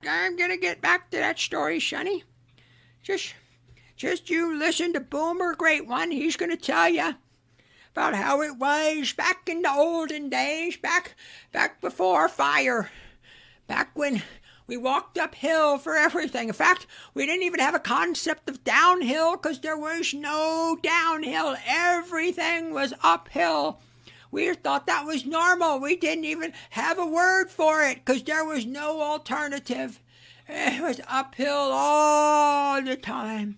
I'm gonna get back to that story, Sonny. Just, just you listen to Boomer Great One. He's gonna tell you about how it was back in the olden days, back before fire, back when we walked uphill for everything. In fact, we didn't even have a concept of downhill because there was no downhill. Everything was uphill. We thought that was normal. We didn't even have a word for it because there was no alternative. It was uphill all the time.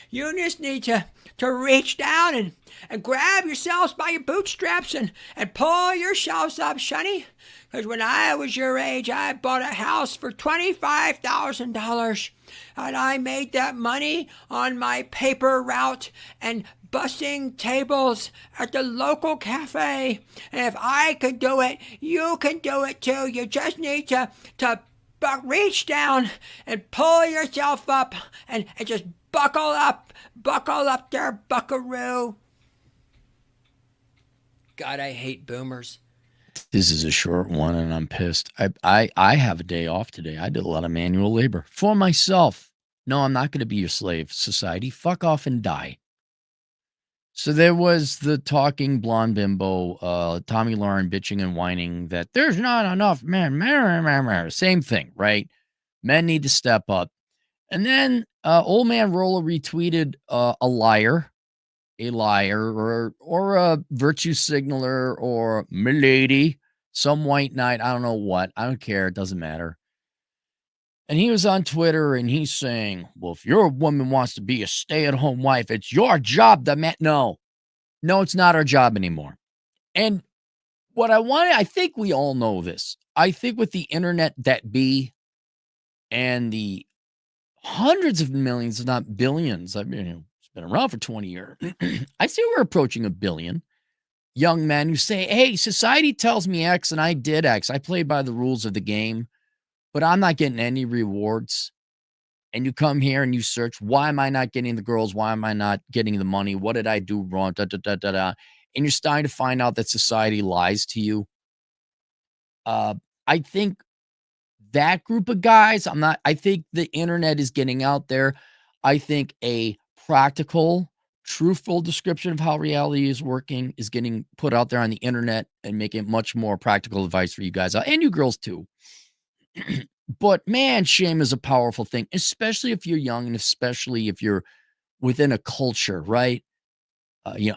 You just need to reach down and grab yourselves by your bootstraps and pull yourselves up, Sonny. Because when I was your age, I bought a house for $25,000. And I made that money on my paper route and bussing tables at the local cafe. And if I could do it, you can do it too. You just need to reach down and pull yourself up and just buckle up there, buckaroo. God, I hate boomers. This is a short one, and I'm pissed. I have a day off today. I did a lot of manual labor for myself. No, I'm not going to be your slave, society. Fuck off and die. So there was the talking blonde bimbo, Tommy Lauren bitching and whining that there's not enough men. Same thing, right? Men need to step up. And then old man Rolla retweeted a liar or a virtue signaler or milady, some white knight, I don't know what. I don't care. It doesn't matter. And he was on Twitter and he's saying, well, if your woman wants to be a stay-at-home wife, it's your job to No, it's not our job anymore. And what I think we all know this. I think with the internet that be and the hundreds of millions, if not billions, I mean, it's been around for 20 years. I see we're approaching 1 billion young men who say, hey, society tells me X and I did X. I played by the rules of the game, but I'm not getting any rewards. And you come here and you search, why am I not getting the girls? Why am I not getting the money? What did I do wrong? And you're starting to find out that society lies to you. I think that group of guys, I think the internet is getting out there. I think a practical, truthful description of how reality is working is getting put out there on the internet and making it much more practical advice for you guys and you girls too. But man, shame is a powerful thing, especially if you're young and especially if you're within a culture, right? When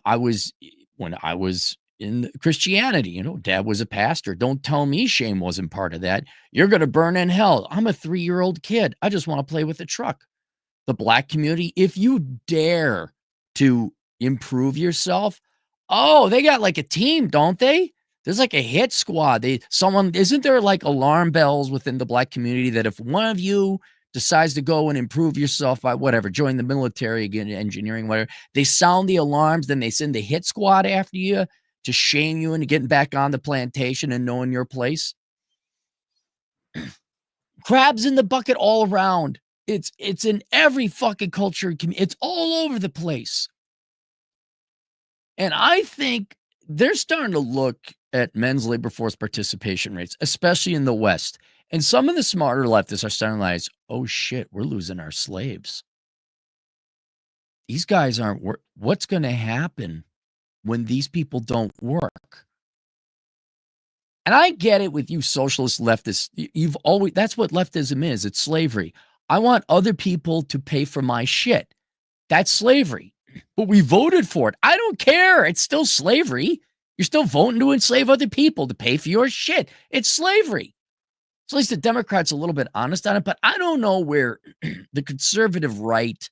I was in Christianity, dad was a pastor. Don't tell me shame wasn't part of that. You're going to burn in hell. I'm a 3-year-old kid. I just want to play with a truck. The black community, if you dare to improve yourself, they got like a team, don't they? There's like a hit squad. Isn't there like alarm bells within the black community that if one of you decides to go and improve yourself by whatever, join the military, again, engineering, whatever, they sound the alarms, then they send the hit squad after you to shame you into getting back on the plantation and knowing your place. Crabs in the bucket all around. It's in every fucking culture. It's all over the place. And I think they're starting to look at men's labor force participation rates, especially in the West. And some of the smarter leftists are starting to realize, oh shit, we're losing our slaves. These guys aren't what's going to happen when these people don't work? And I get it with you socialist leftists. That's what leftism is. It's slavery. I want other people to pay for my shit. That's slavery. But we voted for it. I don't care. It's still slavery. You're still voting to enslave other people to pay for your shit. It's slavery. So at least the Democrats are a little bit honest on it, but I don't know where the conservative right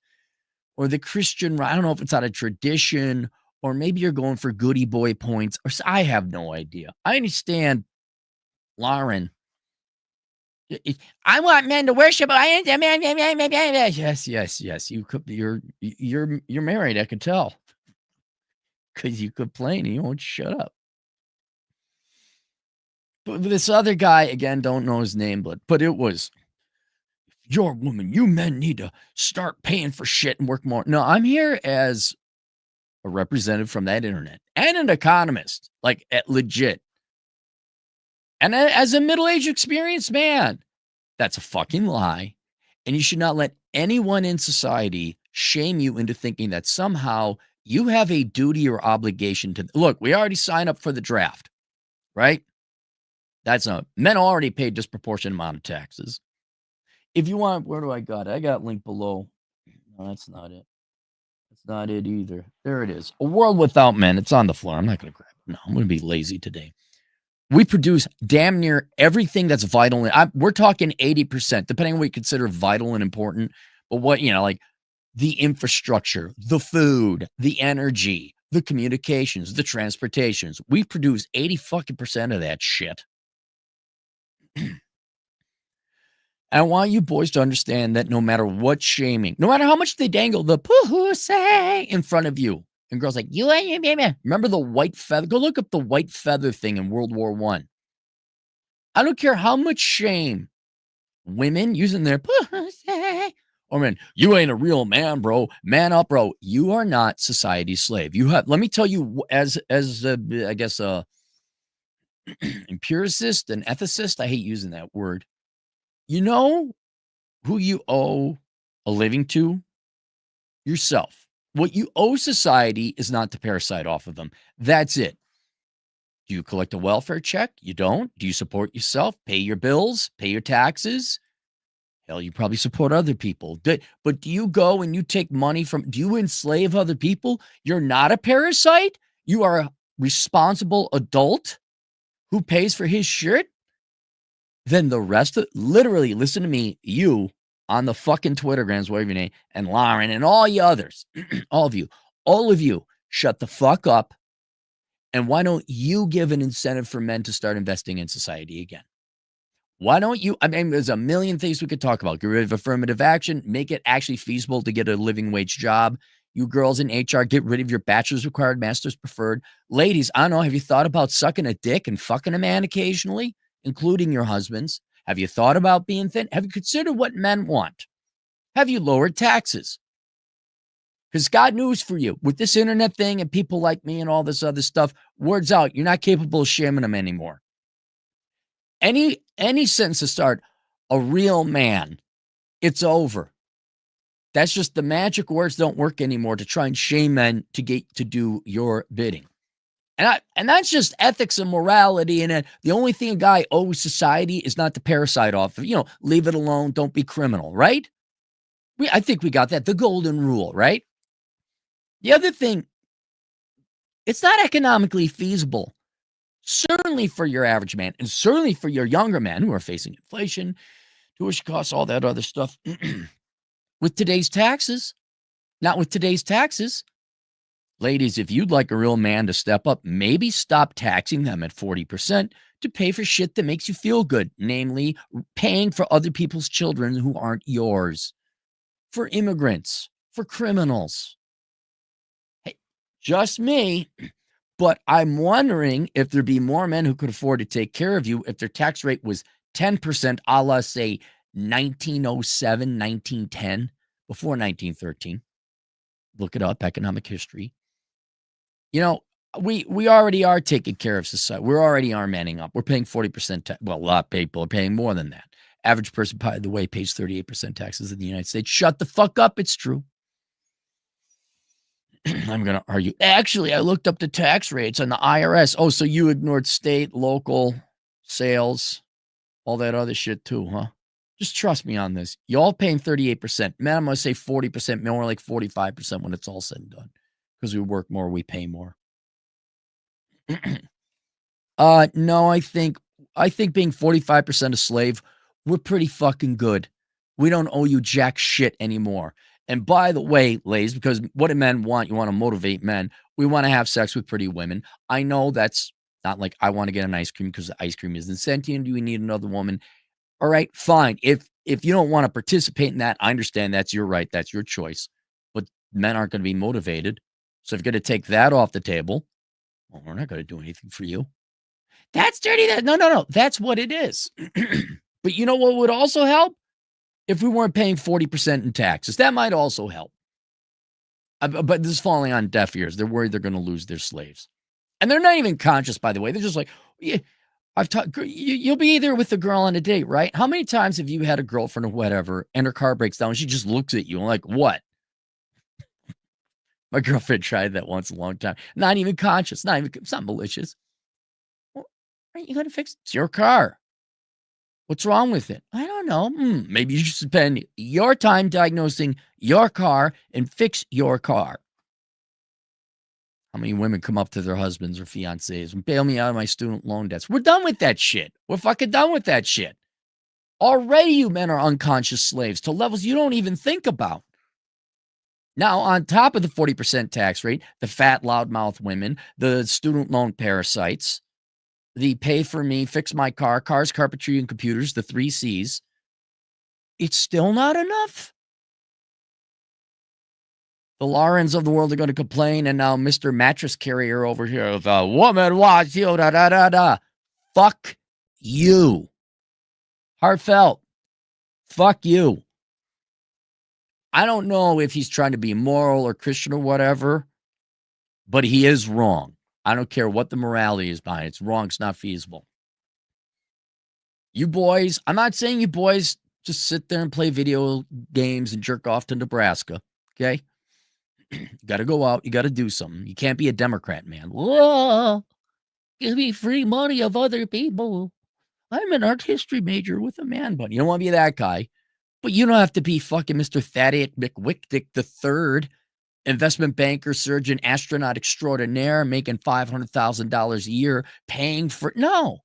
or the Christian right, I don't know if it's out of tradition or maybe you're going for goody boy points. Or I have no idea. I understand, Lauren. I want men to worship. Yes. You could. You're married. I could tell because you complain and you won't shut up. But this other guy, again, don't know his name, but it was, your woman, you men need to start paying for shit and work more. No, I'm here as a representative from that internet and an economist, like legit. And as a middle-aged experienced man, That's a fucking lie. And you should not let anyone in society shame you into thinking that somehow you have a duty or obligation to look. We already signed up for the draft, right? That's not men already pay disproportionate amount of taxes. If you want, where do I got it? I got it linked below. No, that's not it. That's not it either. There it is. A World Without Men. It's on the floor. I'm not going to grab it. No, I'm going to be lazy today. We produce damn near everything that's vital. We're talking 80%, depending on what you consider vital and important. But what, like the infrastructure, the food, the energy, the communications, the transportations. We produce 80 fucking percent of that shit. I want you boys to understand that no matter what shaming, no matter how much they dangle the pussy in front of you, and girls like, you remember the white feather? Go look up the white feather thing in World War I. I don't care how much shame women using their pussy, or man, you ain't a real man, bro. Man up, bro. You are not society's slave. You have, let me tell you, as I guess empiricist and ethicist, I hate using that word. You know who you owe a living to? Yourself. What you owe society is not to parasite off of them. That's it. Do you collect a welfare check? You don't. Do you support yourself? Pay your bills? Pay your taxes? Hell, you probably support other people. But do you go and you take money from, do you enslave other people? You're not a parasite. You are a responsible adult who pays for his shit. Then the rest of, literally, listen to me, you on the fucking Twittergrams, whatever your name, and Lauren and all you others, all of you, shut the fuck up. And why don't you give an incentive for men to start investing in society again? Why don't you? I mean, there's a million things we could talk about. Get rid of affirmative action, make it actually feasible to get a living wage job. You girls in HR, get rid of your bachelor's required, master's preferred. Ladies, I don't know, have you thought about sucking a dick and fucking a man occasionally, including your husbands? Have you thought about being thin? Have you considered what men want? Have you lowered taxes? Because got news for you. With this internet thing and people like me and all this other stuff, word's out. You're not capable of shaming them anymore. Any sentence to start, a real man, it's over. That's just the magic words don't work anymore to try and shame men to get to do your bidding. And that's just ethics and morality. And the only thing a guy owes society is not to parasite off of, leave it alone. Don't be criminal, right? I think we got that. The golden rule, right? The other thing, it's not economically feasible, certainly for your average man and certainly for your younger men who are facing inflation, tuition costs, all that other stuff. With today's taxes, not with today's taxes. Ladies, if you'd like a real man to step up, maybe stop taxing them at 40% to pay for shit that makes you feel good, namely paying for other people's children who aren't yours, for immigrants, for criminals. Hey, just me, but I'm wondering if there'd be more men who could afford to take care of you if their tax rate was 10%, a la, say, 1907, 1910, before 1913. Look it up, economic history. We already are taking care of society. We already are manning up. We're paying 40%. Well, a lot of people are paying more than that. Average person, by the way, pays 38% taxes in the United States. Shut the fuck up. It's true. I'm going to argue. Actually, I looked up the tax rates on the IRS. Oh, so you ignored state, local, sales, all that other shit too, huh? Just trust me on this. Y'all paying 38%. Man, I'm going to say 40%, more like 45% when it's all said and done. Because we work more, we pay more. No, I think being 45% a slave, we're pretty fucking good. We don't owe you jack shit anymore. And by the way, ladies, because what do men want? You want to motivate men. We want to have sex with pretty women. I know that's not like I want to get an ice cream because the ice cream isn't sentient. Do we need another woman? All right, fine. If you don't want to participate in that, I understand that's your right. That's your choice. But men aren't going to be motivated. So if you're going to take that off the table, well, we're not going to do anything for you. That's dirty. No. That's what it is. But you know what would also help? If we weren't paying 40% in taxes, that might also help. But this is falling on deaf ears. They're worried they're going to lose their slaves. And they're not even conscious, by the way. They're just like, yeah, You'll be either with a girl on a date, right? How many times have you had a girlfriend or whatever and her car breaks down and she just looks at you and like, what? My girlfriend tried that once a long time. Not even conscious. It's not malicious. Well, aren't you going to fix it? It's your car. What's wrong with it? I don't know. Maybe you should spend your time diagnosing your car and fix your car. How many women come up to their husbands or fiancés and bail me out of my student loan debts? We're done with that shit. We're fucking done with that shit. Already you men are unconscious slaves to levels you don't even think about. Now, on top of the 40% tax rate, the fat, loudmouth women, the student loan parasites, the pay for me, fix my car, cars, carpentry, and computers, the 3 C's, it's still not enough. The Laurens of the world are going to complain, and now Mr. Mattress Carrier over here of a woman wants you, da-da-da-da. Fuck you. Heartfelt. Fuck you. I don't know if he's trying to be moral or Christian or whatever, but he is wrong. I don't care what the morality is behind it. It's wrong. It's not feasible. You boys, I'm not saying you boys just sit there and play video games and jerk off to Nebraska, okay? You got to go out. You got to do something. You can't be a Democrat, man. Whoa, give me free money of other people. I'm an art history major with a man bun. You don't want to be that guy, but you don't have to be fucking Mr. Thaddeus McWickdick III, investment banker, surgeon, astronaut extraordinaire, making $500,000 a year, paying for no.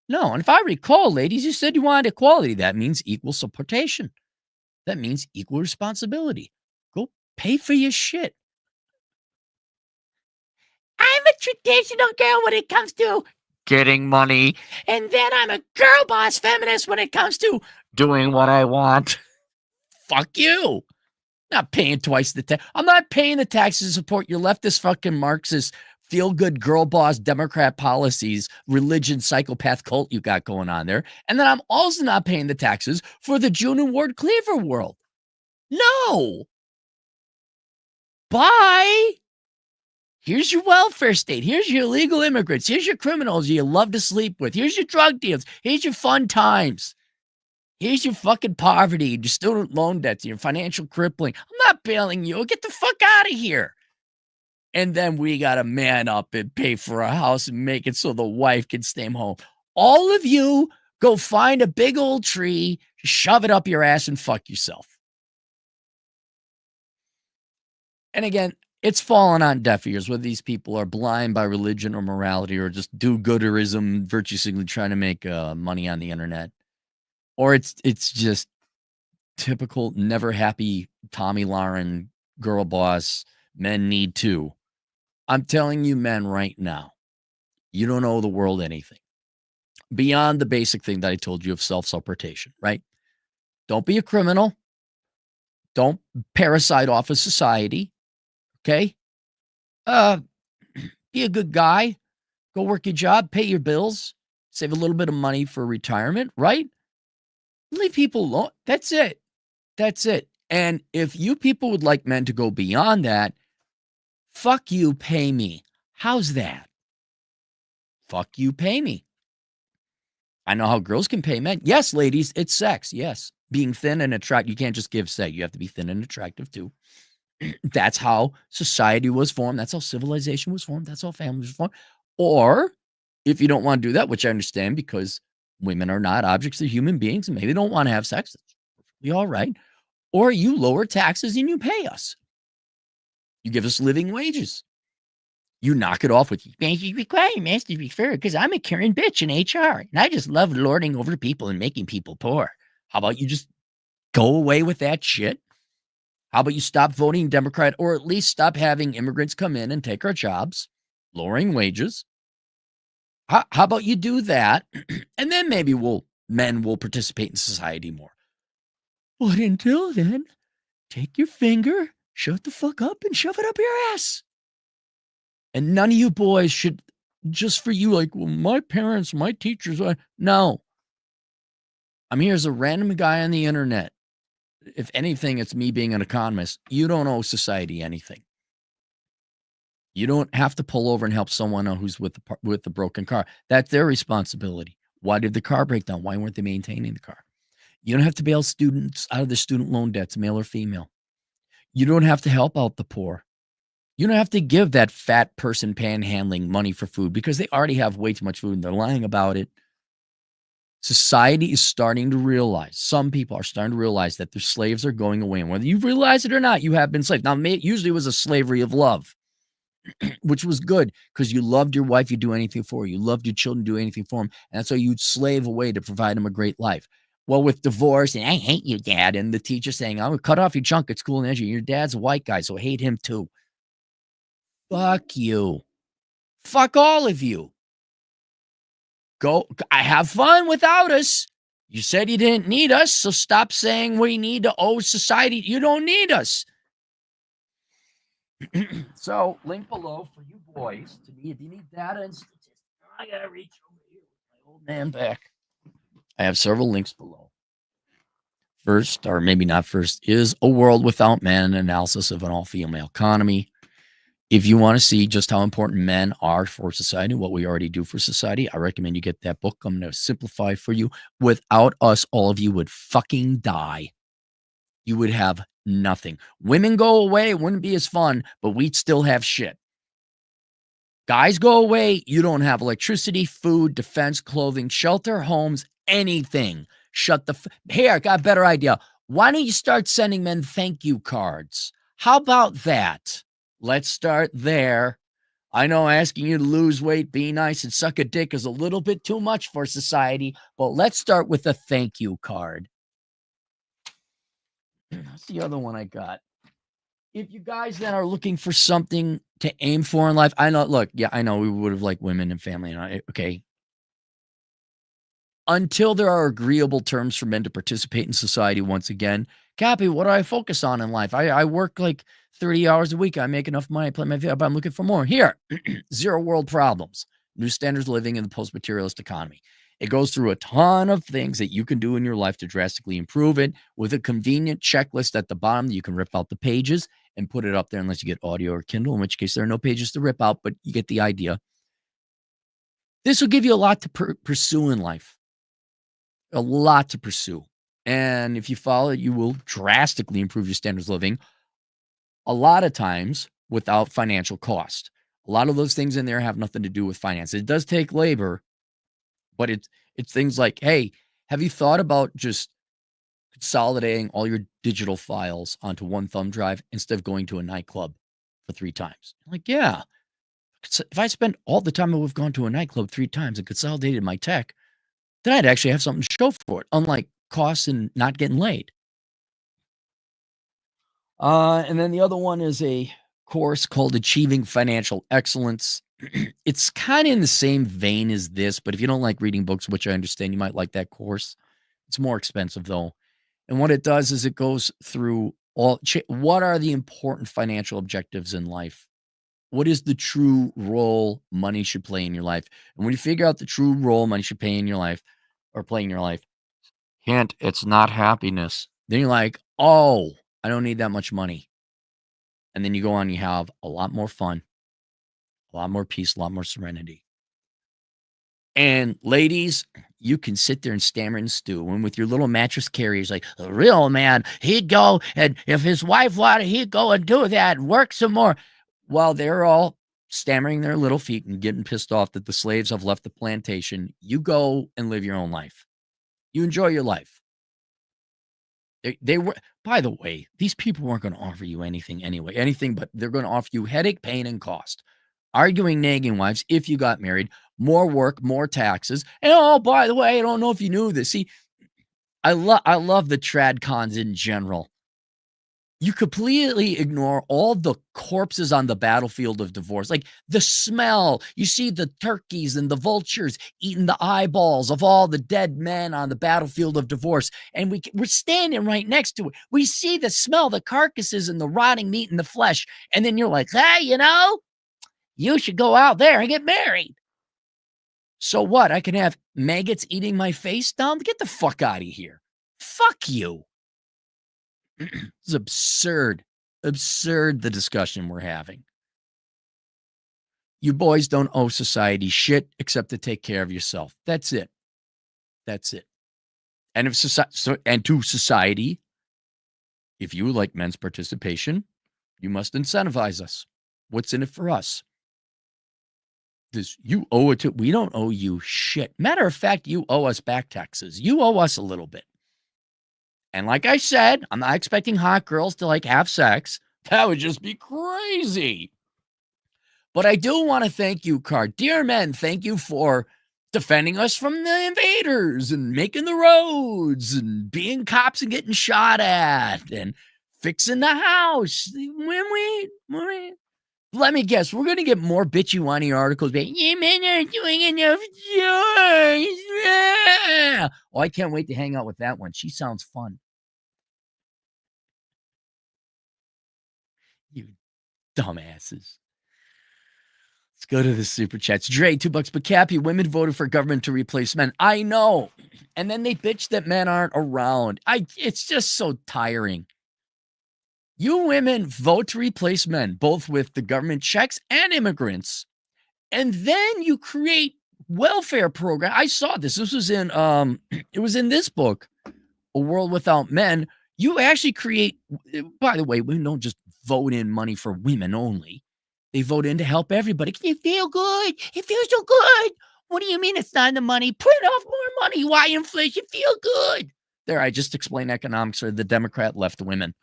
And if I recall, ladies, you said you wanted equality. That means equal supportation. That means equal responsibility. Go pay for your shit. I'm a traditional girl when it comes to getting money, and then I'm a girl boss feminist when it comes to doing what I want. Fuck you. Not paying twice the tax. I'm not paying the taxes to support your leftist fucking Marxist feel-good girl boss Democrat policies, religion, psychopath cult you got going on there. And then I'm also not paying the taxes for the June and Ward Cleaver world. No. Bye. Here's your welfare state. Here's your illegal immigrants. Here's your criminals you love to sleep with. Here's your drug deals. Here's your fun times. Here's your fucking poverty, your student loan debts, your financial crippling. I'm not bailing you. Get the fuck out of here. And then we got to man up and pay for a house and make it so the wife can stay home. All of you go find a big old tree, shove it up your ass and fuck yourself. And again, it's fallen on deaf ears, whether these people are blind by religion or morality or just do-gooderism, virtue signaling, trying to make money on the internet. Or it's just typical never happy Tommy Lauren girl boss, men need to. I'm telling you, men, right now, you don't owe the world anything beyond the basic thing that I told you of self-supportation, right? Don't be a criminal. Don't parasite off of society, okay? Be a good guy. Go work your job, pay your bills, save a little bit of money for retirement, right? Leave people alone. That's it. That's it. And if you people would like men to go beyond that, fuck you, pay me. How's that? Fuck you, pay me. I know how girls can pay men. Yes, ladies, it's sex. Yes. Being thin and attractive. You can't just give sex. You have to be thin and attractive too. That's how society was formed. That's how civilization was formed. That's how families were formed. Or if you don't want to do that, which I understand because women are not objects, they're human beings and maybe they don't want to have sex. That's perfectly all right. Or you lower taxes and you pay us. You give us living wages. You knock it off with basic requirements to be fair because I'm a Karen bitch in HR and I just love lording over people and making people poor. How about you just go away with that shit? How about you stop voting Democrat or at least stop having immigrants come in and take our jobs, lowering wages? How about you do that? And then maybe men will participate in society more. But until then, take your finger, shut the fuck up and shove it up your ass. And none of you boys should, just for you, like, well, my parents, my teachers, no. I'm here as a random guy on the internet. If anything, it's me being an economist. You don't owe society anything. You don't have to pull over and help someone who's with the broken car. That's their responsibility. Why did the car break down? Why weren't they maintaining the car? You don't have to bail students out of their student loan debts, male or female. You don't have to help out the poor. You don't have to give that fat person panhandling money for food because they already have way too much food and they're lying about it. Society is starting to realize, some people are starting to realize that their slaves are going away. And whether you realize it or not, you have been slaves. Now, usually it was a slavery of love, which was good because you loved your wife, you'd do anything for her. You loved your children, do anything for them. And that's why you'd slave away to provide them a great life. Well, with divorce and I hate you, dad, and the teacher saying, I'm going to cut off your chunk at school and educate you. Your dad's a white guy, so hate him too. Fuck you. Fuck all of you. Go, I have fun without us. You said you didn't need us, so stop saying we need to owe society. You don't need us. So, link below for you boys to me if you need data and statistics. I gotta reach over here with my old man back. I have several links below. First, or maybe not first, is A World Without Men, an analysis of an all-female economy. If you want to see just how important men are for society, what we already do for society, I recommend you get that book. I'm going to simplify for you. Without us, all of you would fucking die. You would have nothing. Women go away, it wouldn't be as fun, but we'd still have shit. Guys go away, you don't have electricity, food, defense, clothing, shelter, homes, anything. Shut the Here, I got a better idea. Why don't you start sending men thank you cards? How about that? Let's start there. I know asking you to lose weight, be nice, and suck a dick is a little bit too much for society, but let's start with a thank you card. That's the other one I got. If you guys then are looking for something to aim for in life, I know, look, yeah, I know we would have liked women and family, and okay. Until there are agreeable terms for men to participate in society once again, Cappy, what do I focus on in life? I work like 30 hours a week. I make enough money. I play my video, but I'm looking for more. Here, Zero World Problems, New Standards of Living in the Post-Materialist Economy. It goes through a ton of things that you can do in your life to drastically improve it with a convenient checklist at the bottom that you can rip out the pages and put it up there unless you get audio or Kindle, in which case there are no pages to rip out, but you get the idea. This will give you a lot to pursue in life. A lot to pursue. And if you follow it, you will drastically improve your standards of living. A lot of times without financial cost. A lot of those things in there have nothing to do with finance. It does take labor, but it's things like, hey, have you thought about just consolidating all your digital files onto one thumb drive instead of going to a nightclub for 3 times? I'm like, yeah. If I spent all the time I would have gone to a nightclub 3 times and consolidated my tech, then I'd actually have something to show for it, unlike costs and not getting laid. And then the other one is a course called Achieving Financial Excellence. It's kind of in the same vein as this, but if you don't like reading books, which I understand, you might like that course. It's more expensive though. And what it does is it goes through what are the important financial objectives in life? What is the true role money should play in your life? And when you figure out the true role money should play in your life or play in your life, hint, it's not happiness. Then you're like, oh, I don't need that much money. And then you go on, you have a lot more fun, a lot more peace, a lot more serenity. And ladies, you can sit there and stammer and stew. And with your little mattress carriers, like a real man, he'd go and if his wife wanted, he'd go and do that and work some more. While they're all stammering their little feet and getting pissed off that the slaves have left the plantation, you go and live your own life. You enjoy your life. They were, by the way, these people weren't going to offer you anything anyway, anything, but they're going to offer you headache, pain, and cost. Arguing, nagging wives, if you got married, more work, more taxes. And oh, by the way, I don't know if you knew this. See, I love the trad cons in general. You completely ignore all the corpses on the battlefield of divorce, like the smell. You see the turkeys and the vultures eating the eyeballs of all the dead men on the battlefield of divorce. And we're standing right next to it. We see the smell, the carcasses and the rotting meat and the flesh. And then you're like, hey, you should go out there and get married. So what? I can have maggots eating my face down? Get the fuck out of here. Fuck you. It's absurd, the discussion we're having. You boys don't owe society shit except to take care of yourself. That's it. That's it. And if to society, if you like men's participation, you must incentivize us. What's in it for us? You owe it to, we don't owe you shit. Matter of fact, you owe us back taxes. You owe us a little bit. And like I said, I'm not expecting hot girls to like have sex. That would just be crazy. But I do want to thank you, Card. Dear men, thank you for defending us from the invaders and making the roads and being cops and getting shot at and fixing the house. Let me guess, we're going to get more bitchy, whiny articles about, yeah, men aren't doing enough chores. Yeah. Oh, I can't wait to hang out with that one. She sounds fun. You dumbasses. Let's go to the super chats. Dre, $2, but Cappy, women voted for government to replace men. I know. And then they bitch that men aren't around. It's just so tiring. You women vote to replace men, both with the government checks and immigrants. And then you create welfare program. I saw this. This was in it was in this book, A World Without Men. You actually create, by the way, we don't just vote in money for women only. They vote in to help everybody. Can you feel good? It feels so good. What do you mean it's not in the money? Print off more money. Why inflation? Feel good. There, I just explained economics for the Democrat left women.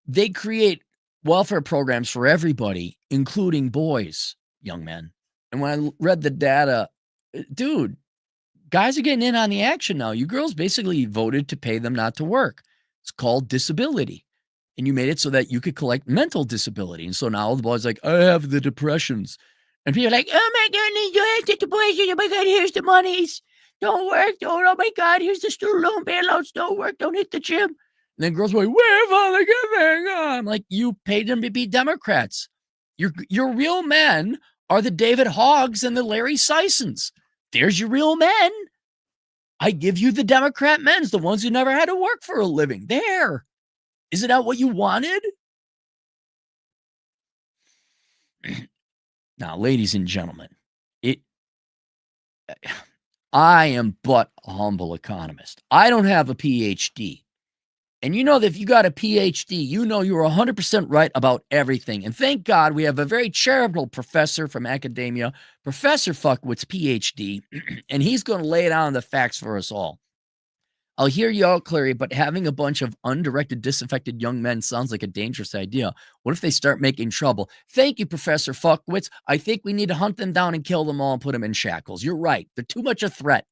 They create welfare programs for everybody, including boys, young men. And when I read the data, dude, guys are getting in on the action now. You girls basically voted to pay them not to work. It's called disability. And you made it so that you could collect mental disability. And so now all the boys are like, I have the depressions. And people are like, oh my goodness, you have the depression. Oh my God, here's the monies. Don't work. Don't, oh my God, here's the student loan bailouts. Don't work. Don't hit the gym. And then girls are like, where have all the giving? I'm like, you paid them to be Democrats. Your real men are the David Hoggs and the Larry Sissons. There's your real men. I give you the Democrat men's, the ones who never had to work for a living. There. Isn't that what you wanted? Now, ladies and gentlemen, I am but a humble economist. I don't have a PhD. And you know that if you got a PhD, you know you're 100% right about everything. And thank God we have a very charitable professor from academia, Professor Fuckwit's PhD, and he's going to lay down the facts for us all. I'll hear you out, Clary, but having a bunch of undirected, disaffected young men sounds like a dangerous idea. What if they start making trouble? Thank you, Professor Fuckwitz. I think we need to hunt them down and kill them all and put them in shackles. You're right. They're too much a threat.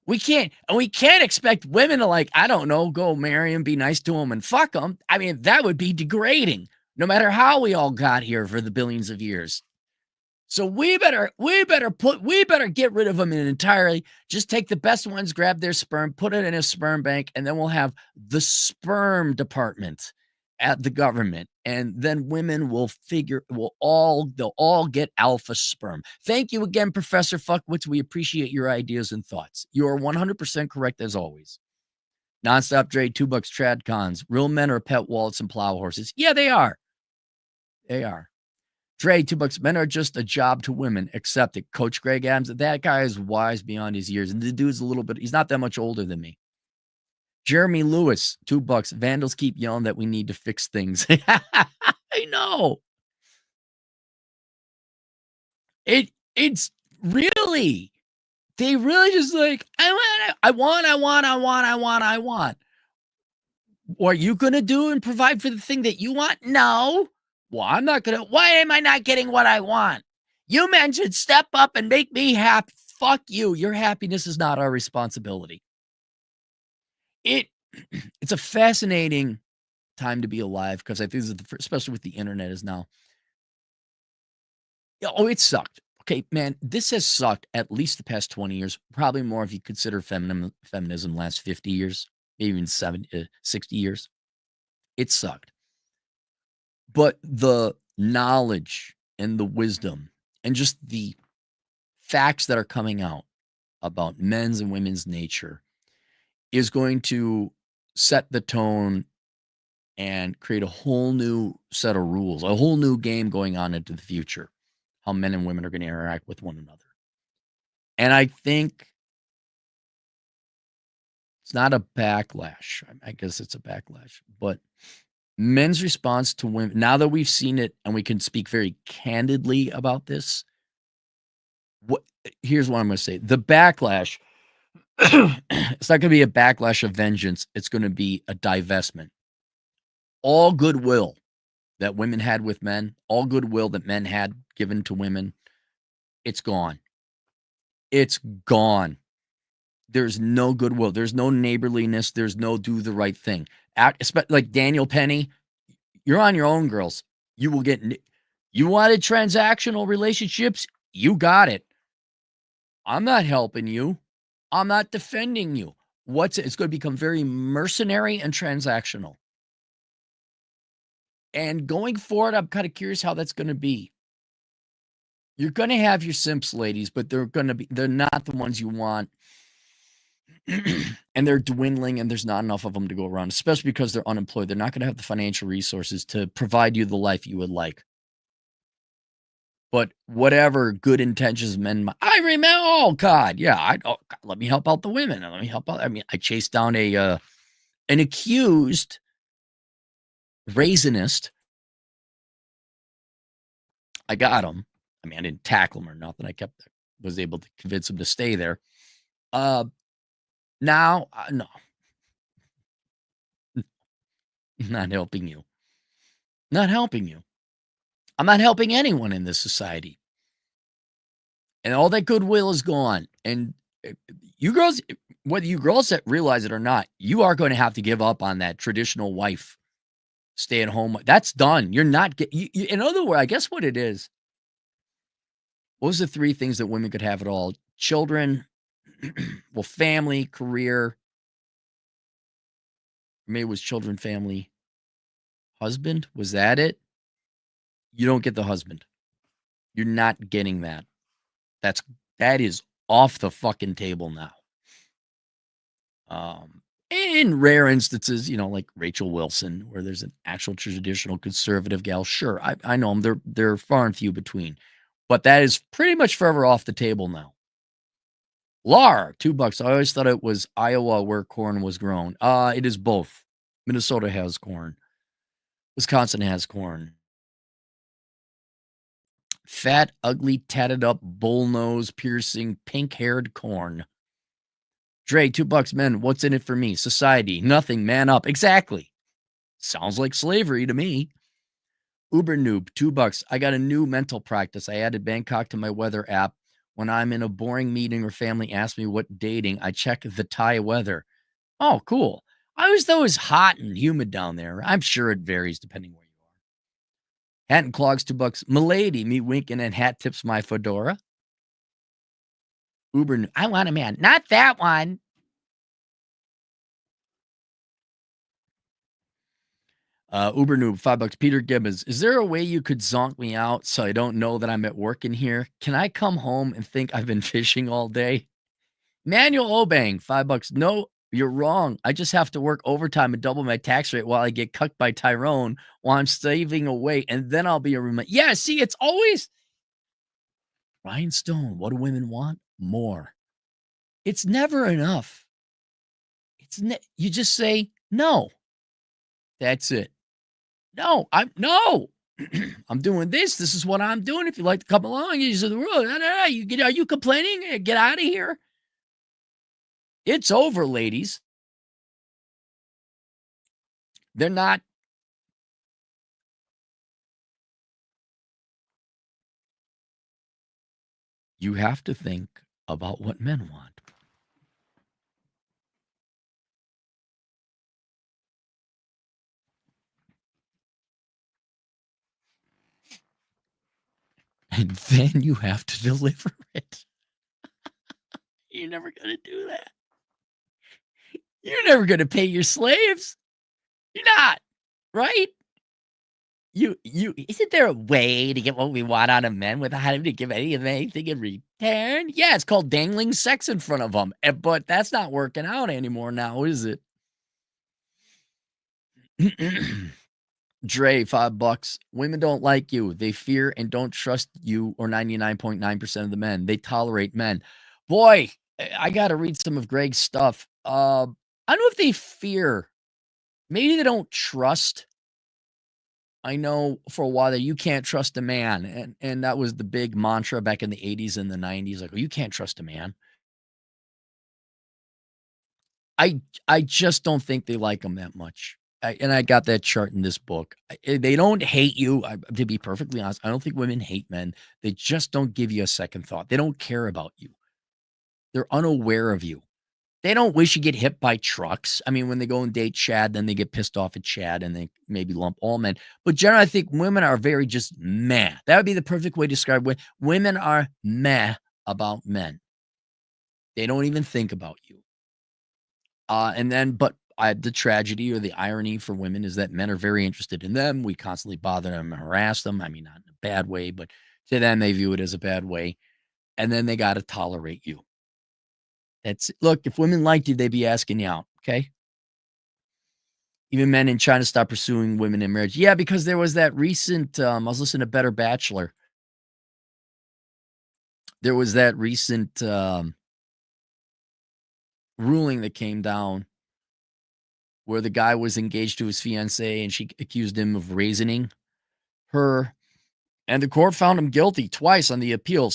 We can't expect women to, like, I don't know, go marry him, be nice to him, and fuck him. I mean, that would be degrading, no matter how we all got here for the billions of years. So we better get rid of them entirely. Just take the best ones, grab their sperm, put it in a sperm bank, and then we'll have the sperm department at the government. And then women will they'll all get alpha sperm. Thank you again, Professor Fuckwitz. We appreciate your ideas and thoughts. You are 100% correct as always. Nonstop Dre, $2 trad cons. Real men are pet wallets and plow horses. Yeah, they are. They are. Dre, $2. Men are just a job to women. Accept it. Coach Greg Adams, that guy is wise beyond his years. And the dude's he's not that much older than me. Jeremy Lewis, $2. Vandals keep yelling that we need to fix things. I know. It's really, they really just like, I want. What are you going to do and provide for the thing that you want? No. Well, I'm not going to. Why am I not getting what I want? You men should step up and make me happy. Fuck you. Your happiness is not our responsibility. It's a fascinating time to be alive because I think this is especially with the internet is now. Oh, it sucked. Okay, man, this has sucked at least the past 20 years. Probably more if you consider feminism last 50 years, maybe even 60 years. It sucked. But the knowledge and the wisdom and just the facts that are coming out about men's and women's nature is going to set the tone and create a whole new set of rules, a whole new game going on into the future, how men and women are going to interact with one another. And I think it's not a backlash. I guess it's a backlash, but men's response to women, now that we've seen it and we can speak very candidly about this, here's what I'm going to say. The backlash, it's not going to be a backlash of vengeance. It's going to be a divestment. All goodwill that women had with men, all goodwill that men had given to women, it's gone. It's gone. There's no goodwill. There's no neighborliness. There's no do the right thing. Like Daniel Penny, you're on your own, girls. You will get, you wanted transactional relationships? You got it. I'm not helping you. I'm not defending you. It's going to become very mercenary and transactional. And going forward, I'm kind of curious how that's going to be. You're going to have your simps, ladies, but they're not the ones you want. And they're dwindling, and there's not enough of them to go around, especially because they're unemployed. They're not going to have the financial resources to provide you the life you would like. But whatever good intentions men, I remember, oh God, yeah, God, let me help out the women. Let me help out. I mean, I chased down an accused raisinist. I got him. I mean, I didn't tackle him or nothing. Was able to convince him to stay there. Now, no, not helping you. Not helping you. I'm not helping anyone in this society. And all that goodwill is gone. And you girls, whether you girls realize it or not, you are going to have to give up on that traditional wife, stay at home. That's done. You're not getting, in other words, I guess what it is. What was the 3 things that women could have at all? Children, well, family, career. Maybe it was children, family, husband. Was that it? You don't get the husband. You're not getting that. That is off the fucking table now. In rare instances, like Rachel Wilson, where there's an actual traditional conservative gal, sure, I know them. They're far and few between, but that is pretty much forever off the table now. Lar, $2. I always thought it was Iowa where corn was grown. It is both. Minnesota has corn. Wisconsin has corn. Fat, ugly, tatted up, bull-nose, piercing, pink-haired corn. Dre, $2, men. What's in it for me? Society. Nothing. Man up. Exactly. Sounds like slavery to me. Uber noob, $2. I got a new mental practice. I added Bangkok to my weather app. When I'm in a boring meeting or family asks me what dating, I check the Thai weather. Oh, cool. I always thought it was hot and humid down there. I'm sure it varies depending where you are. Hat and clogs, $2. Milady, me winking and hat tips my fedora. Uber, I want a man. Not that one. Uber noob, $5. Peter Gibbons, is there a way you could zonk me out so I don't know that I'm at work in here? Can I come home and think I've been fishing all day? Manuel Obang, $5. No, you're wrong. I just have to work overtime and double my tax rate while I get cucked by Tyrone while I'm saving away, and then I'll be a roommate. Yeah, see, it's always Ryan Stone. What do women want? More. It's never enough. You just say no. That's it. No, no. I'm doing this. This is what I'm doing. If you'd like to come along, you say the world. Are you complaining? Get out of here. It's over, ladies. They're not. You have to think about what men want. And then you have to deliver it. You're never going to do that. You're never going to pay your slaves. You're not, right? Isn't there a way to get what we want out of men without having to give any of them anything in return? Yeah, it's called dangling sex in front of them. But that's not working out anymore now, is it? Dre, $5. Women don't like you. They fear and don't trust you or 99.9% of the men. They tolerate men. Boy, I got to read some of Greg's stuff. I don't know if they fear. Maybe they don't trust. I know for a while that you can't trust a man. And that was the big mantra back in the 80s and the 90s. Like, oh, you can't trust a man. I just don't think they like them that much. And I got that chart in this book. They don't hate you. To be perfectly honest, I don't think women hate men. They just don't give you a second thought. They don't care about you. They're unaware of you. They don't wish you get hit by trucks. I mean, when they go and date Chad, then they get pissed off at Chad and they maybe lump all men. But generally, I think women are very just meh. That would be the perfect way to describe women are meh about men. They don't even think about you. But the tragedy or the irony for women is that men are very interested in them. We constantly bother them and harass them. I mean, not in a bad way, but to them, they view it as a bad way. And then they got to tolerate you. Look, if women liked you, they'd be asking you out. Okay. Even men in China stopped pursuing women in marriage. Yeah, because there was that recent, I was listening to Better Bachelor. There was that recent ruling that came down where the guy was engaged to his fiancée and she accused him of raisoning her. And the court found him guilty twice on the appeal.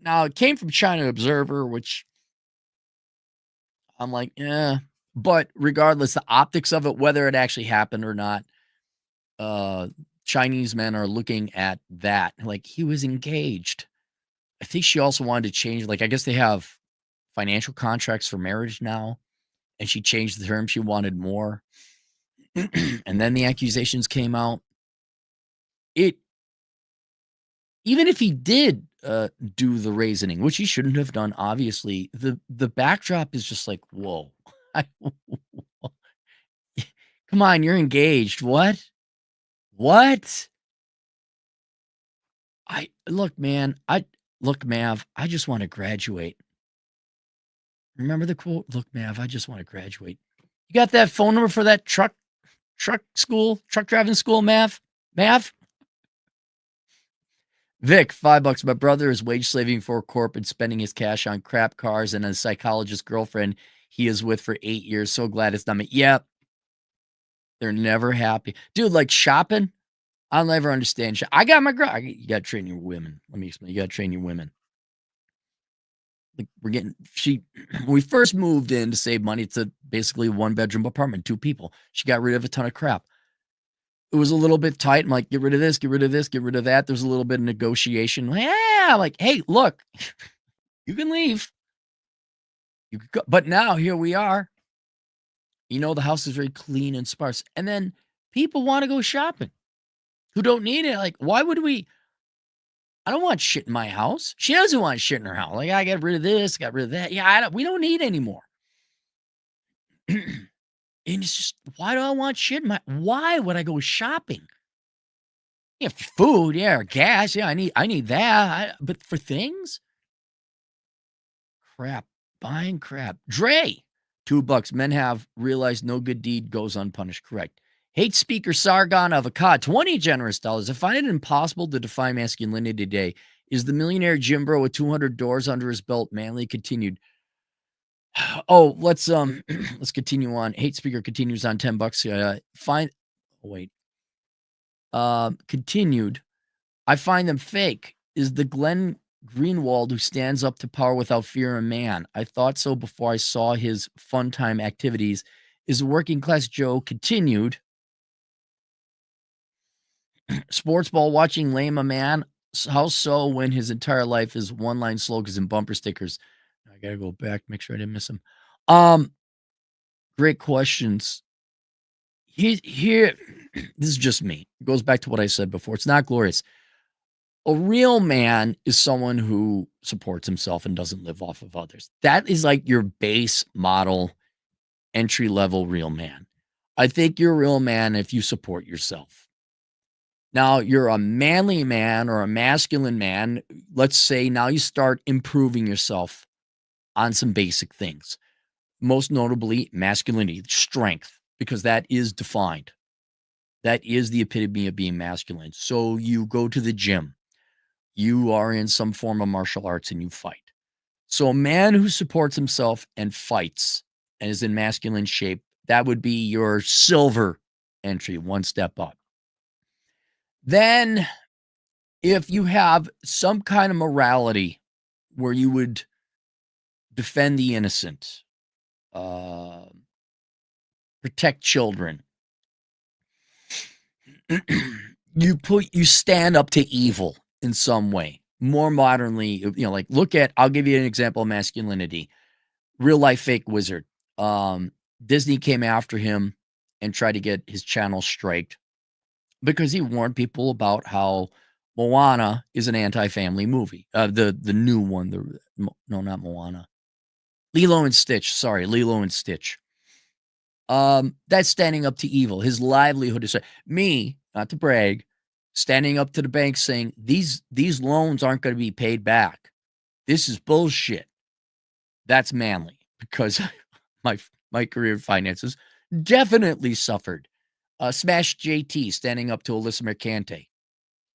Now it came from China Observer, which I'm like, yeah. But regardless, the optics of it, whether it actually happened or not, Chinese men are looking at that. Like, he was engaged. I think she also wanted to change, like, I guess they have financial contracts for marriage now. And she changed the terms. She wanted more. And then the accusations came out. Even if he did do the raisoning, which he shouldn't have done, obviously, the backdrop is just like, whoa. Come on, you're engaged. What? Look, Mav, I just want to graduate. Remember the quote? Look, Mav, I just want to graduate. You got that phone number for that truck driving school, Mav? Vic, $5. My brother is wage slaving for a corp and spending his cash on crap cars and a psychologist girlfriend he is with for 8 years. So glad it's not me. Yep. They're never happy. Dude, like shopping, I'll never understand. I got my girl. You got to train your women. Let me explain. You got to train your women. Like when we first moved in to save money. It's basically a 1-bedroom apartment, 2 people. She got rid of a ton of crap. It was a little bit tight. I'm like, get rid of this, get rid of this, get rid of that. There's a little bit of negotiation. Yeah, like, hey, look, you can leave. You could go. But now here we are. The house is very clean and sparse. And then people want to go shopping who don't need it. Like, why would we? I don't want shit in my house. She doesn't want shit in her house. Like, I got rid of this, got rid of that. Yeah, we don't need anymore. And it's just, why do I want shit in why would I go shopping? Yeah, food, yeah, or gas, yeah, I need that. But for things? Crap. Buying crap. Dre, $2. Men have realized no good deed goes unpunished. Correct. Hate speaker Sargon Avocado, 20 generous dollars. I find it impossible to define masculinity today. Is the millionaire Jim Bro with 200 doors under his belt manly? Continued. Oh, let's continue on. Hate speaker continues on $10. Continued. I find them fake. Is the Glenn Greenwald who stands up to power without fear a man? I thought so before I saw his fun time activities. Is a working class Joe continued? Sports ball watching lame a man? How so when his entire life is one-line slogans and bumper stickers? I gotta go back, make sure I didn't miss him. Great questions. Here, this is just me. It goes back to what I said before. It's not glorious. A real man is someone who supports himself and doesn't live off of others. That is like your base model, entry-level real man. I think you're a real man if you support yourself. Now, you're a manly man or a masculine man. Let's say now you start improving yourself on some basic things. Most notably, masculinity, strength, because that is defined. That is the epitome of being masculine. So you go to the gym, you are in some form of martial arts and you fight. So a man who supports himself and fights and is in masculine shape, that would be your silver entry, one step up. Then if you have some kind of morality where you would defend the innocent, uh, protect children, you stand up to evil in some way. More modernly, like look at, I'll give you an example of masculinity. Real life fake wizard. Um, Disney came after him and tried to get his channel striked because he warned people about how Moana is an anti-family movie. The new one, no, not Moana. Lilo and Stitch. Sorry, Lilo and Stitch. That's standing up to evil. His livelihood is me, not to brag, standing up to the bank saying these loans aren't going to be paid back. This is bullshit. That's manly because my career finances definitely suffered. Smash JT standing up to Alyssa Mercante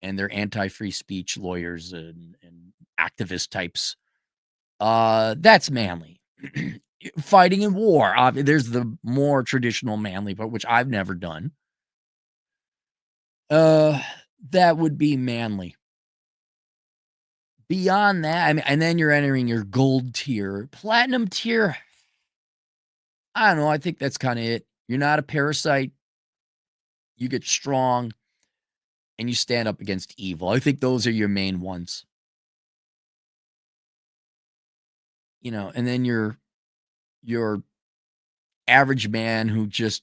and their anti-free speech lawyers and activist types. That's manly. Fighting in war. There's the more traditional manly part, which I've never done. That would be manly. Beyond that, I mean, and then you're entering your gold tier. Platinum tier, I don't know. I think that's kind of it. You're not a parasite. You get strong and you stand up against evil. I think those are your main ones. And then your average man who just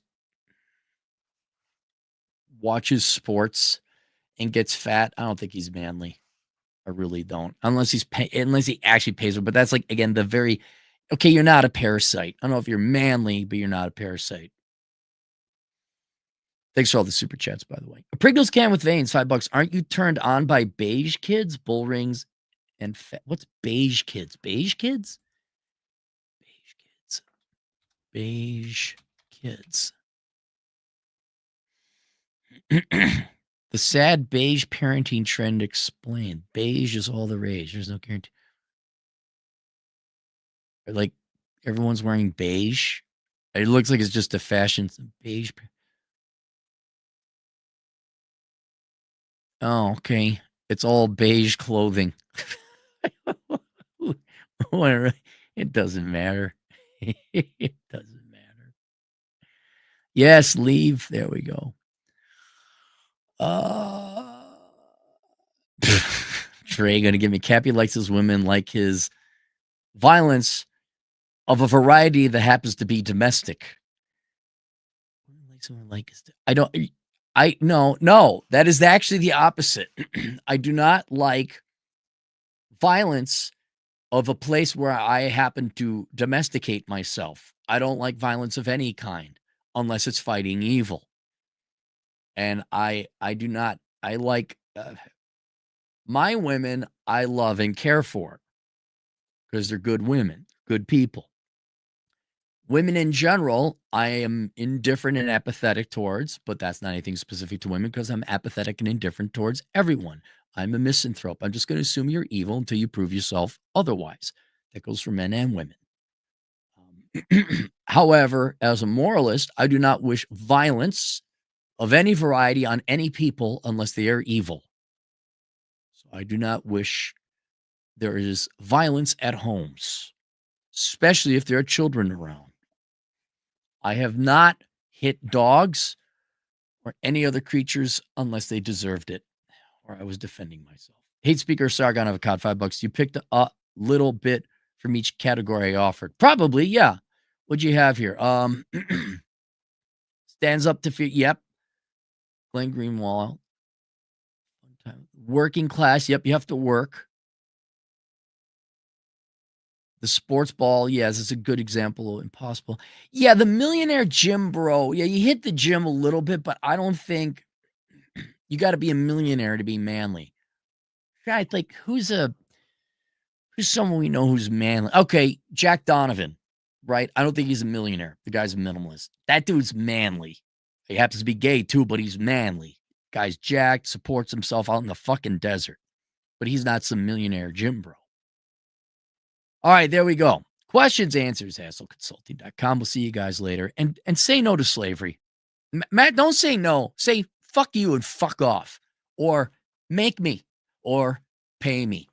watches sports and gets fat. I don't think he's manly. I really don't. Unless he actually pays her. But that's like, again, okay, you're not a parasite. I don't know if you're manly, but you're not a parasite. Thanks for all the super chats, by the way. A Pringles can with veins, $5. Aren't you turned on by beige kids, bull rings, and what's beige kids? Beige kids? Beige kids. Beige kids. The sad beige parenting trend explained. Beige is all the rage. There's no guarantee. Like everyone's wearing beige. It looks like it's just a fashion beige. Oh, okay. It's all beige clothing. It doesn't matter. It doesn't matter. Yes, leave. There we go. Trey gonna give me Cappy likes his women like his violence of a variety that happens to be domestic. No, that is actually the opposite. I do not like violence of a place where I happen to domesticate myself. I don't like violence of any kind unless it's fighting evil. And I do not, I like my women I love and care for because they're good women, good people. Women in general, I am indifferent and apathetic towards, but that's not anything specific to women because I'm apathetic and indifferent towards everyone. I'm a misanthrope. I'm just going to assume you're evil until you prove yourself otherwise. That goes for men and women. However, as a moralist, I do not wish violence of any variety on any people unless they are evil. So I do not wish there is violence at homes, especially if there are children around. I have not hit dogs or any other creatures unless they deserved it or I was defending myself. Hate speaker Sargon of a cod, $5. You picked a little bit from each category I offered. Probably, yeah. What'd you have here? Stands up to fear. Yep. Glenn Greenwald. Working class. Yep. You have to work. The sports ball. Yes, it's a good example of impossible. Yeah. The millionaire gym bro. Yeah. You hit the gym a little bit, but I don't think you got to be a millionaire to be manly. I think who's someone we know who's manly? Okay. Jack Donovan. Right. I don't think he's a millionaire. The guy's a minimalist. That dude's manly. He happens to be gay too, but he's manly. Guy's jacked, supports himself out in the fucking desert. But he's not some millionaire gym bro. All right, there we go. Questions, answers, HassleConsulting.com. We'll see you guys later. And say no to slavery. Matt, don't say no. Say fuck you and fuck off. Or make me. Or pay me.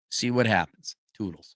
See what happens. Toodles.